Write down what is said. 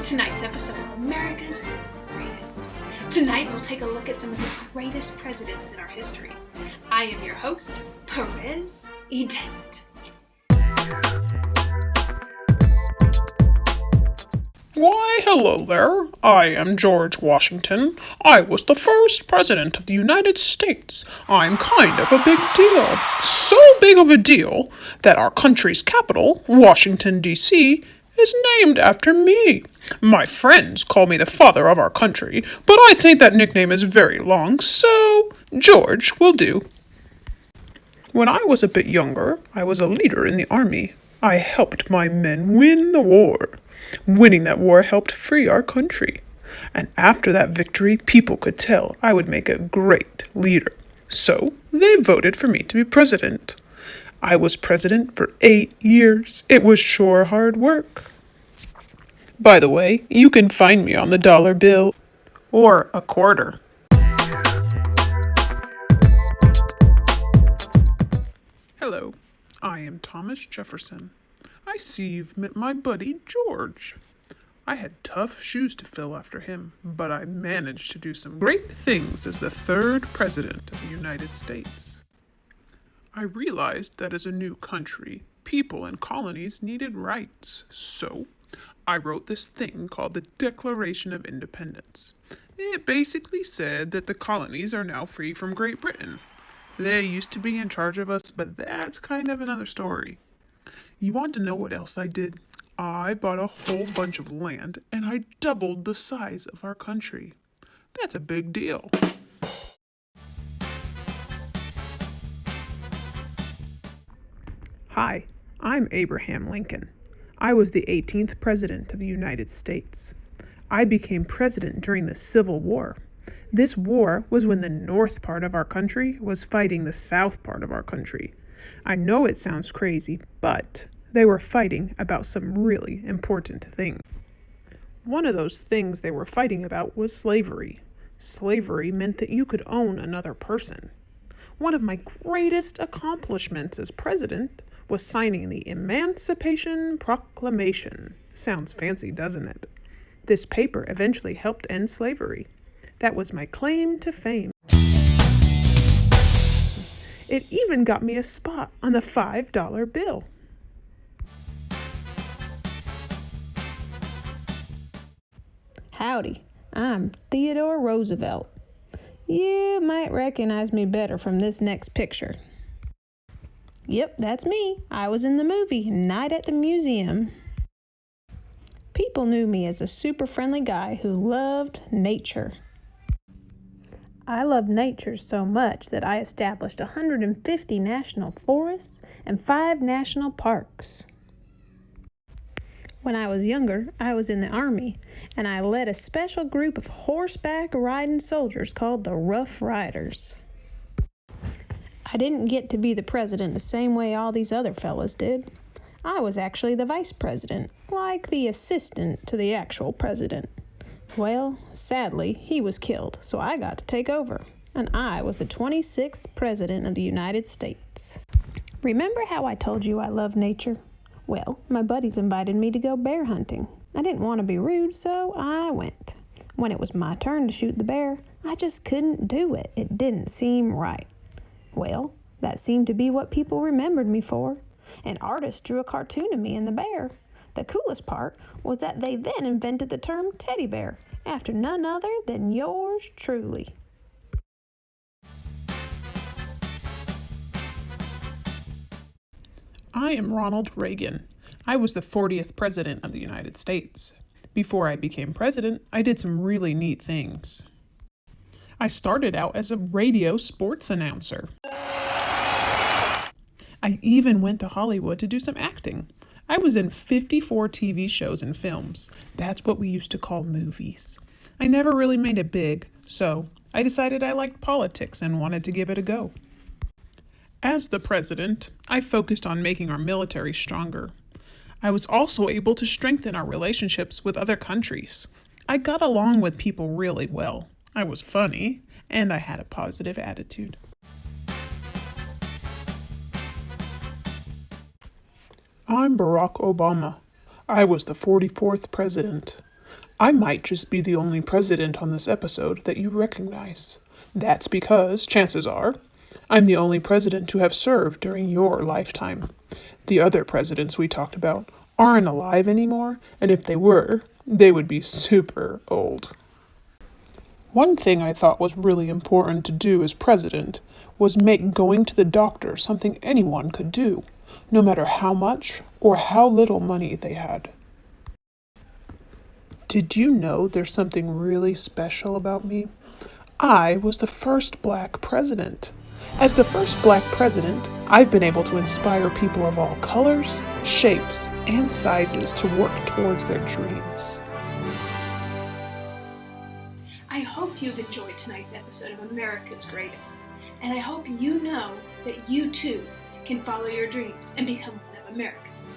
tonight's episode of America's Greatest. Tonight we'll take a look at some of the greatest presidents in our history. I am your host, Perez Edent. Why, hello there. I am George Washington. I was the first president of the United States. I'm kind of a big deal. So big of a deal that our country's capital, Washington, D.C., is named after me. My friends call me the father of our country, but I think that nickname is very long, so George will do. When I was a bit younger, I was a leader in the army. I helped my men win the war. Winning that war helped free our country. And after that victory, people could tell I would make a great leader. So they voted for me to be president. I was president for 8 years. It was sure hard work. By the way, you can find me on the dollar bill or a quarter. Hello, I am Thomas Jefferson. I see you've met my buddy George. I had tough shoes to fill after him, but I managed to do some great things as the third president of the United States. I realized that as a new country, people and colonies needed rights, so I wrote this thing called the Declaration of Independence. It basically said that the colonies are now free from Great Britain. They used to be in charge of us, but that's kind of another story. You want to know what else I did? I bought a whole bunch of land, and I doubled the size of our country. That's a big deal. Hi, I'm Abraham Lincoln. I was the 18th President of the United States. I became president during the Civil War. This war was when the north part of our country was fighting the south part of our country. I know it sounds crazy, but they were fighting about some really important things. One of those things they were fighting about was slavery. Slavery meant that you could own another person. One of my greatest accomplishments as president was signing the Emancipation Proclamation. Sounds fancy, doesn't it? This paper eventually helped end slavery. That was my claim to fame. It even got me a spot on the $5 bill. Howdy, I'm Theodore Roosevelt. You might recognize me better from this next picture. Yep, that's me. I was in the movie Night at the Museum. People knew me as a super friendly guy who loved nature. I love nature so much that I established 150 national forests and 5 national parks. When I was younger, I was in the Army, and I led a special group of horseback riding soldiers called the Rough Riders. I didn't get to be the president the same way all these other fellas did. I was actually the vice president, like the assistant to the actual president. Well, sadly, he was killed, so I got to take over, and I was the 26th president of the United States. Remember how I told you I love nature? Well, my buddies invited me to go bear hunting. I didn't want to be rude, so I went. When it was my turn to shoot the bear, I just couldn't do it. It didn't seem right. Well, that seemed to be what people remembered me for. An artist drew a cartoon of me and the bear. The coolest part was that they then invented the term teddy bear, after none other than yours truly. I am Ronald Reagan. I was the 40th President of the United States. Before I became president, I did some really neat things. I started out as a radio sports announcer. I even went to Hollywood to do some acting. I was in 54 TV shows and films. That's what we used to call movies. I never really made it big, so I decided I liked politics and wanted to give it a go. As the president, I focused on making our military stronger. I was also able to strengthen our relationships with other countries. I got along with people really well. I was funny, and I had a positive attitude. I'm Barack Obama. I was the 44th president. I might just be the only president on this episode that you recognize. That's because, chances are, I'm the only president to have served during your lifetime. The other presidents we talked about aren't alive anymore, and if they were, they would be super old. One thing I thought was really important to do as president was make going to the doctor something anyone could do, no matter how much or how little money they had. Did you know there's something really special about me? I was the first black president. As the first black president, I've been able to inspire people of all colors, shapes, and sizes to work towards their dreams. I hope you've enjoyed tonight's episode of America's Greatest, and I hope you know that you too can follow your dreams and become one of America's